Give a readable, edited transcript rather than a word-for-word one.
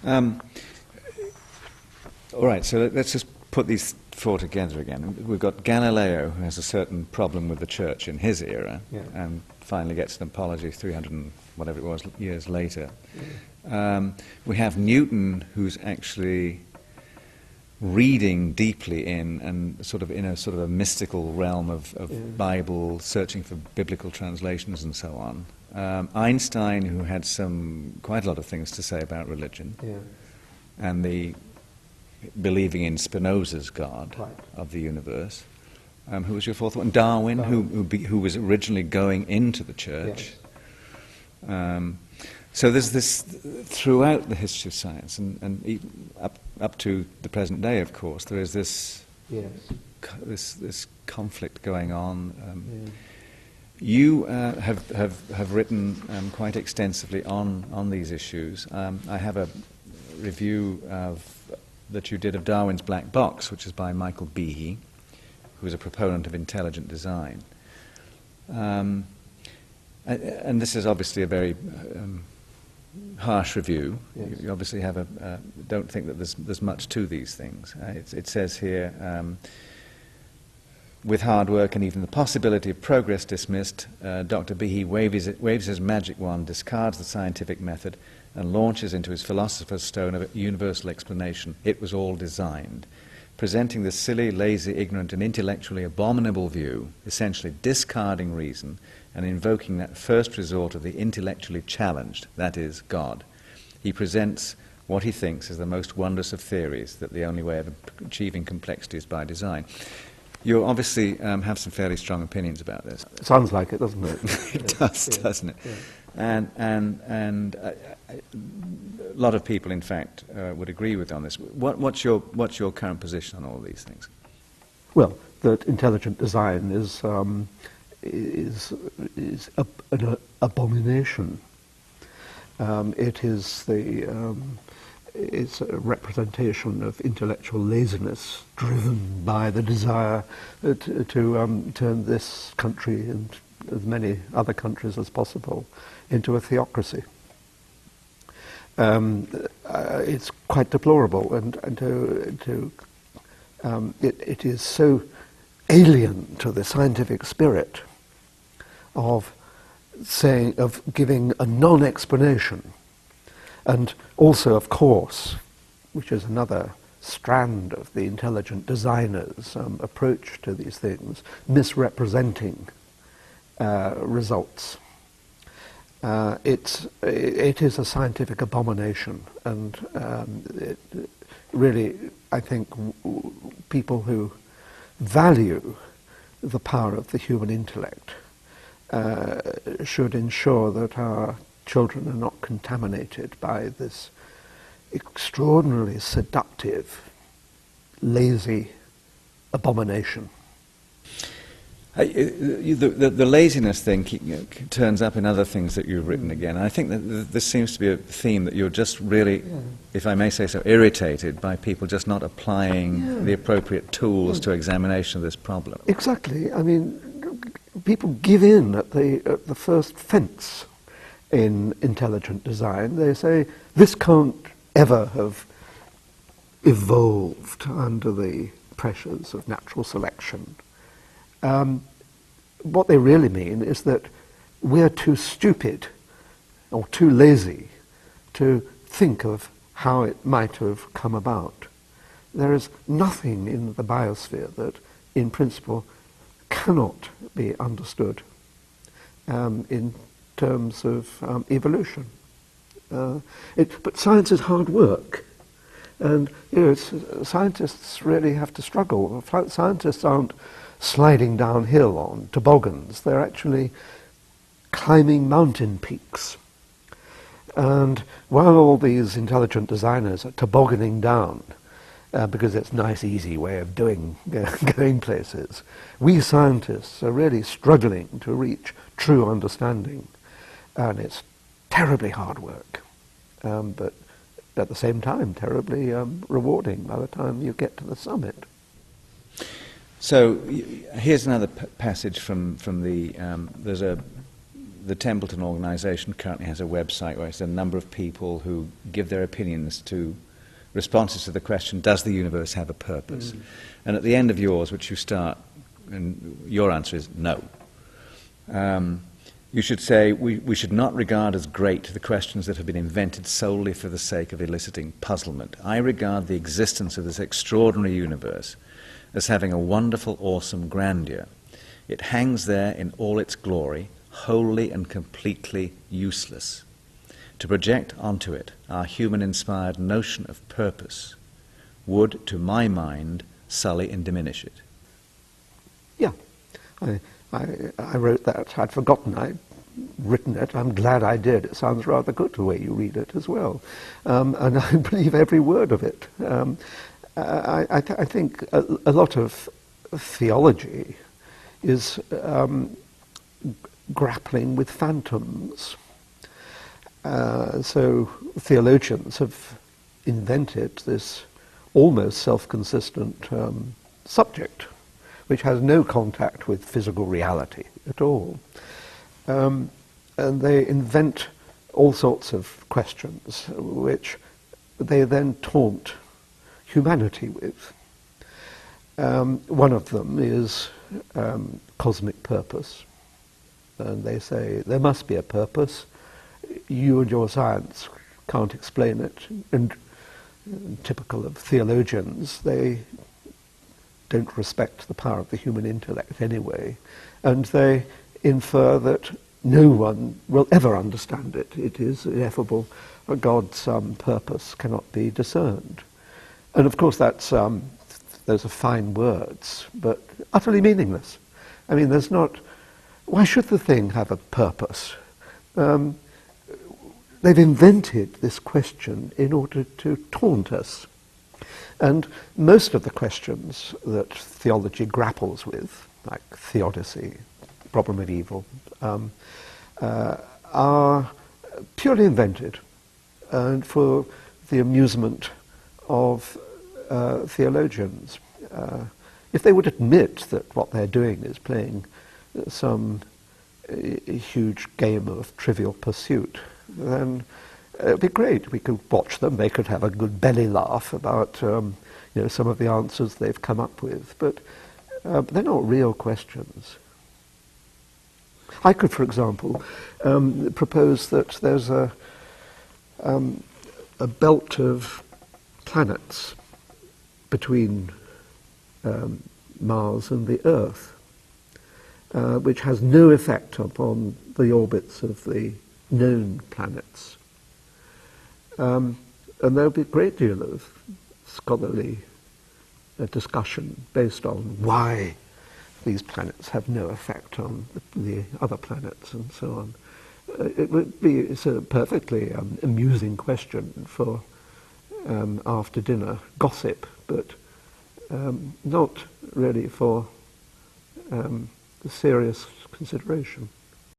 All right, so let's just put these four together again. We've got Galileo, who has a certain problem with the church in his era, and finally gets an apology 300 and whatever it was years later. We have Newton, who's actually reading deeply in and sort of in a sort of a mystical realm of Bible, searching for biblical translations and so on. Einstein, who had quite a lot of things to say about religion, and the believing in Spinoza's God of the universe. Who was your fourth one? Darwin, who was originally going into the church. So there's this throughout the history of science, and up to the present day, of course, there is this this conflict going on. You have written quite extensively on these issues. I have a review that you did of Darwin's Black Box, which is by Michael Behe, who is a proponent of intelligent design. And this is obviously a very harsh review. You obviously don't think that there's much to these things. It says here, with hard work and even the possibility of progress dismissed, Dr. Behe waves his magic wand, discards the scientific method, and launches into his philosopher's stone of universal explanation. It was all designed, presenting the silly, lazy, ignorant, and intellectually abominable view, essentially discarding reason and invoking that first resort of the intellectually challenged, that is, God. He presents what he thinks is the most wondrous of theories, that the only way of achieving complexity is by design. You obviously have some fairly strong opinions about this. Sounds like it, doesn't it? It does, doesn't it? Yeah. And a lot of people, in fact, would agree with on this. What's your current position on all these things? Well, that intelligent design is an abomination. It is it's a representation of intellectual laziness driven by the desire to turn this country and as many other countries as possible into a theocracy. It's quite deplorable, and it is so alien to the scientific spirit of giving a non-explanation, and also, of course, which is another strand of the intelligent designer's approach to these things, misrepresenting results. It is a scientific abomination, and really, I think people who value the power of the human intellect should ensure that our children are not contaminated by this extraordinarily seductive, lazy abomination. The laziness thing turns up in other things that you've written again. I think that this seems to be a theme that you're just really, if I may say so, irritated by people just not applying the appropriate tools to examination of this problem. Exactly. I mean, people give in at the first fence in intelligent design. They say, this can't ever have evolved under the pressures of natural selection. What they really mean is that we're too stupid or too lazy to think of how it might have come about. There is nothing in the biosphere that, in principle, cannot be understood in terms of evolution. But science is hard work, and scientists really have to struggle. Scientists aren't sliding downhill on toboggans. They're actually climbing mountain peaks. And while all these intelligent designers are tobogganing down, because it's a nice, easy way of going places, we scientists are really struggling to reach true understanding. And it's terribly hard work, but at the same time terribly rewarding by the time you get to the summit. So here's another passage from the there's the Templeton organisation currently has a website where it's a number of people who give their opinions to responses to the question, does the universe have a purpose? And at the end of yours, which you start, and your answer is no. You should say, we should not regard as great the questions that have been invented solely for the sake of eliciting puzzlement. I regard the existence of this extraordinary universe as having a wonderful, awesome grandeur. It hangs there in all its glory, wholly and completely useless. To project onto it our human-inspired notion of purpose would, to my mind, sully and diminish it. Yeah, I wrote that. I'd forgotten I'd written it. I'm glad I did. It sounds rather good the way you read it as well. And I believe every word of it. I think a lot of theology is grappling with phantoms. So theologians have invented this almost self-consistent subject, which has no contact with physical reality at all. And they invent all sorts of questions which they then taunt humanity with. One of them is cosmic purpose. And they say, there must be a purpose. You and your science can't explain it. And typical of theologians, they don't respect the power of the human intellect anyway. And they infer that no one will ever understand it. It is ineffable. God's purpose cannot be discerned. And of course that's, those are fine words, but utterly meaningless. I mean, there's not, why should the thing have a purpose? They've invented this question in order to taunt us. And most of the questions that theology grapples with, like theodicy, problem of evil, are purely invented and for the amusement of theologians. If they would admit that what they're doing is playing some huge game of Trivial Pursuit, then it would be great. We could watch them. They could have a good belly laugh about some of the answers they've come up with. But they're not real questions. I could, for example, propose that there's a belt of planets between Mars and the Earth, which has no effect upon the orbits of the known planets. And there will be a great deal of scholarly discussion based on why these planets have no effect on the other planets and so on. It would be a perfectly amusing question for after dinner gossip, but not really for serious consideration.